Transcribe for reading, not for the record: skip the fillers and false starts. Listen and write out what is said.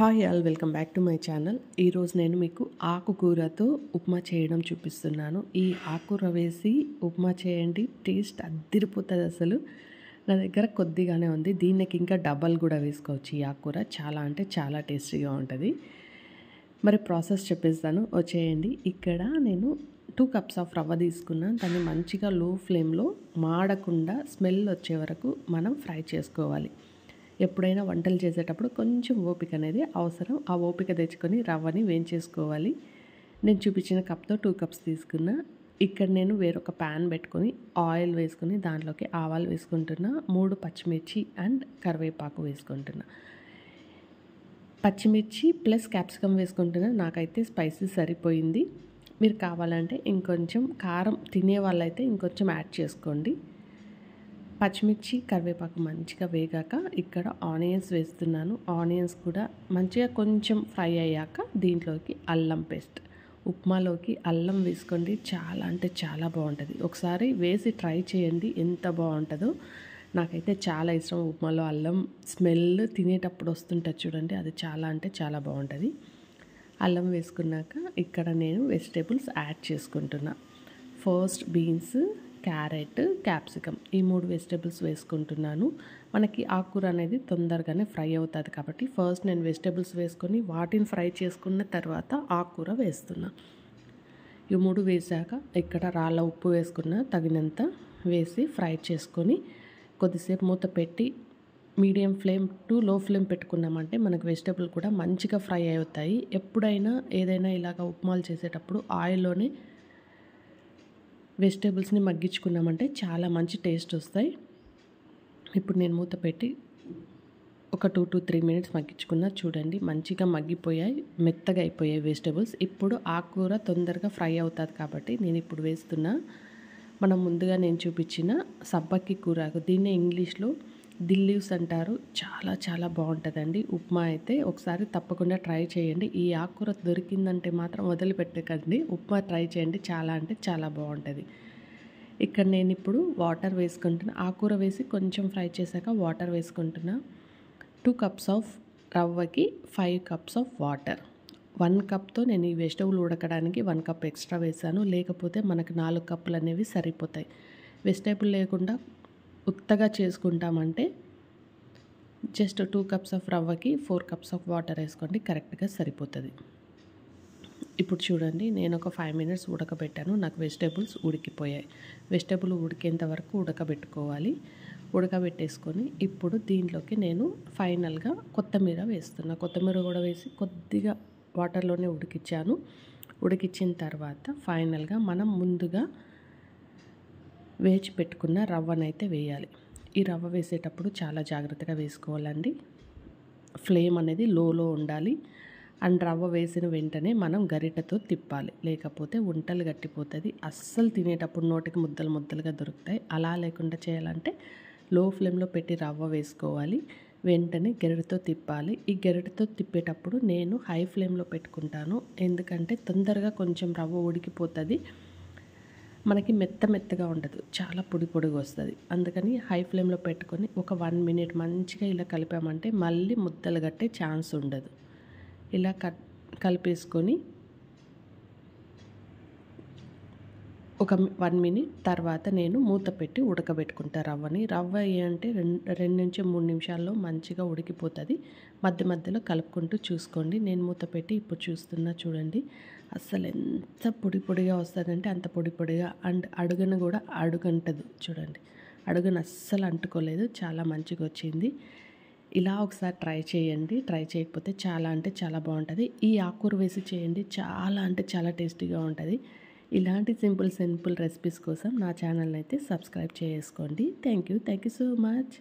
Hi all, welcome back to my channel. ఈరోజు నేను మీకు ఆకుకూరతో ఉప్మా చేయడం చూపిస్తున్నాను. ఈ ఆకుకూర వేసి ఉప్మా చేయండి, టేస్ట్ అద్దిరిపోతుంది. అసలు నా దగ్గర కొద్దిగానే ఉంది, దీనికి ఇంకా డబల్ కూడా వేసుకోవచ్చు. ఈ ఆకుకూర చాలా అంటే చాలా టేస్టీగా ఉంటుంది. మరి ప్రాసెస్ చెప్పేస్తాను, వచ్చేయండి. ఇక్కడ నేను 2 కప్స్ ఆఫ్ రవ్వ తీసుకున్నాను. దాన్ని మంచిగా లో ఫ్లేమ్లో మాడకుండా స్మెల్ వచ్చే వరకు మనం ఫ్రై చేసుకోవాలి. ఎప్పుడైనా వంటలు చేసేటప్పుడు కొంచెం ఓపిక అనేది అవసరం. ఆ ఓపిక తెచ్చుకొని రవ్వని వేయించేసుకోవాలి. నేను చూపించిన కప్తో 2 కప్స్ తీసుకున్నా. ఇక్కడ నేను వేరొక ప్యాన్ పెట్టుకొని ఆయిల్ వేసుకొని దాంట్లోకి ఆవాలు వేసుకుంటున్నా, 3 పచ్చిమిర్చి అండ్ కరివేపాకు వేసుకుంటున్నా. పచ్చిమిర్చి ప్లస్ క్యాప్సికమ్ వేసుకుంటున్నా. నాకైతే స్పైసీ సరిపోయింది. మీరు కావాలంటే ఇంకొంచెం కారం తినే వాళ్ళైతే ఇంకొంచెం యాడ్ చేసుకోండి. పచ్చిమిర్చి కరివేపాకు మంచిగా వేగాక ఇక్కడ ఆనియన్స్ వేస్తున్నాను. ఆనియన్స్ కూడా మంచిగా కొంచెం ఫ్రై అయ్యాక దీంట్లోకి అల్లం పేస్ట్. ఉప్మాలోకి అల్లం వేసుకోండి, చాలా అంటే చాలా బాగుంటుంది. ఒకసారి వేసి ట్రై చేయండి, ఎంత బాగుంటుందో. నాకైతే చాలా ఇష్టం ఉప్మాలో అల్లం స్మెల్ తినేటప్పుడు వస్తుంటుంది చూడండి, అది చాలా అంటే చాలా బాగుంటుంది. అల్లం వేసుకున్నాక ఇక్కడ నేను వెజిటేబుల్స్ యాడ్ చేసుకుంటున్నా. ఫస్ట్ బీన్స్, క్యారెట్, క్యాప్సికమ్, ఈ 3 వెజిటేబుల్స్ వేసుకుంటున్నాను. మనకి ఆకుకూర అనేది తొందరగానే ఫ్రై అవుతుంది కాబట్టి ఫస్ట్ నేను వెజిటేబుల్స్ వేసుకొని వాటిని ఫ్రై చేసుకున్న తర్వాత ఆకుకూర వేస్తున్నా. ఈ 3 వేసాక ఇక్కడ రాళ్ళ ఉప్పు వేసుకున్న తగినంత వేసి ఫ్రై చేసుకొని కొద్దిసేపు మూత పెట్టి medium flame to low flame పెట్టుకున్నామంటే మనకు వెజిటేబుల్ కూడా మంచిగా ఫ్రై అవుతాయి. ఎప్పుడైనా ఏదైనా ఇలాగ ఉప్మాలు చేసేటప్పుడు ఆయిల్లోనే వెజిటేబుల్స్ని మగ్గించుకున్నామంటే చాలా మంచి టేస్ట్ వస్తాయి. ఇప్పుడు నేను మూత పెట్టి ఒక 2 to 3 మినిట్స్ మగ్గించుకున్నా. చూడండి మంచిగా మగ్గిపోయాయి, మెత్తగా అయిపోయాయి వెజిటేబుల్స్. ఇప్పుడు ఆకుకూర తొందరగా ఫ్రై అవుతుంది కాబట్టి నేను ఇప్పుడు వేస్తున్నా మనం ముందుగా నేను చూపించిన సబ్బక్కి కూరాకు. దీన్ని ఇంగ్లీష్లో దిల్ లీవ్స్ అంటారు. చాలా చాలా బాగుంటుందండి ఉప్మా అయితే. ఒకసారి తప్పకుండా ట్రై చేయండి. ఈ ఆకుకూర దొరికిందంటే మాత్రం వదిలిపెట్టకండి, ఉప్మా ట్రై చేయండి, చాలా అంటే చాలా బాగుంటుంది. ఇక్కడ నేను ఇప్పుడు వాటర్ వేసుకుంటున్నా. ఆకుకూర వేసి కొంచెం ఫ్రై చేశాక వాటర్ వేసుకుంటున్నా. 2 కప్స్ ఆఫ్ రవ్వకి 5 కప్స్ ఆఫ్ వాటర్. 1 కప్తో నేను ఈ వెజిటబుల్ ఉడకడానికి 1 కప్ ఎక్స్ట్రా వేసాను, లేకపోతే మనకు 4 కప్పులు అనేవి సరిపోతాయి. వెజిటేబుల్ లేకుండా ఉత్తగా చేసుకుంటామంటే జస్ట్ 2 కప్స్ ఆఫ్ రవ్వకి 4 కప్స్ ఆఫ్ వాటర్ వేసుకోండి, కరెక్ట్గా సరిపోతుంది. ఇప్పుడు చూడండి నేను ఒక 5 మినిట్స్ ఉడకబెట్టాను. నాకు వెజిటేబుల్స్ ఉడికిపోయాయి. వెజిటేబుల్ ఉడికేంత వరకు ఉడకబెట్టుకోవాలి. ఉడకబెట్టేసుకొని ఇప్పుడు దీంట్లోకి నేను ఫైనల్గా కొత్తిమీర వేస్తున్నా. కొత్తిమీర కూడా వేసి కొద్దిగా వాటర్లోనే ఉడికించాను. ఉడికించిన తర్వాత ఫైనల్గా మనం ముందుగా వేచి పెట్టుకున్న రవ్వనైతే వేయాలి. ఈ రవ్వ వేసేటప్పుడు చాలా జాగ్రత్తగా వేసుకోవాలండి. ఫ్లేమ్ అనేది లోలో ఉండాలి. అండ్ రవ్వ వేసిన వెంటనే మనం గరిటెతో తిప్పాలి, లేకపోతే ఉంటలు గట్టిపోతుంది. అస్సలు తినేటప్పుడు నోటికి ముద్దలు ముద్దలుగా దొరుకుతాయి. అలా లేకుండా చేయాలంటే లో ఫ్లేమ్లో పెట్టి రవ్వ వేసుకోవాలి, వెంటనే గరిటెతో తిప్పాలి. ఈ గరిటెతో తిప్పేటప్పుడు నేను హై ఫ్లేమ్లో పెట్టుకుంటాను, ఎందుకంటే తొందరగా కొంచెం రవ్వ ఉడికిపోతుంది. మనకి మెత్తగా ఉండదు, చాలా పొడి పొడిగా వస్తుంది. అందుకని హై ఫ్లేమ్లో పెట్టుకొని ఒక 1 మినిట్ మంచిగా ఇలా కలిపామంటే మళ్ళీ ముద్దలు కట్టే ఛాన్స్ ఉండదు. ఇలా కలిపేసుకొని ఒక 1 మినిట్ తర్వాత నేను మూత పెట్టి ఉడకబెట్టుకుంటా రవ్వని. రవ్వ అంటే 2 నుంచి 3 నిమిషాల్లో మంచిగా ఉడికిపోతుంది. మధ్య మధ్యలో కలుపుకుంటూ చూసుకోండి. నేను మూత పెట్టి ఇప్పుడు చూస్తున్నా, చూడండి అస్సలు ఎంత పొడి పొడిగా వస్తుందంటే అంత పొడి పొడిగా. అండ్ అడుగున కూడా అడుగంటదు చూడండి, అడుగున అస్సలు అంటుకోలేదు, చాలా మంచిగా వచ్చింది. ఇలా ఒకసారి ట్రై చేయండి. ట్రై చేయకపోతే చాలా అంటే చాలా బాగుంటుంది. ఈ ఆకుకూర వేసి చేయండి, చాలా అంటే చాలా టేస్టీగా ఉంటుంది. ఇలాంటి సింపుల్ రెసిపీస్ కోసం నా ఛానల్ని అయితే సబ్స్క్రైబ్ చేసుకోండి. Thank you so much.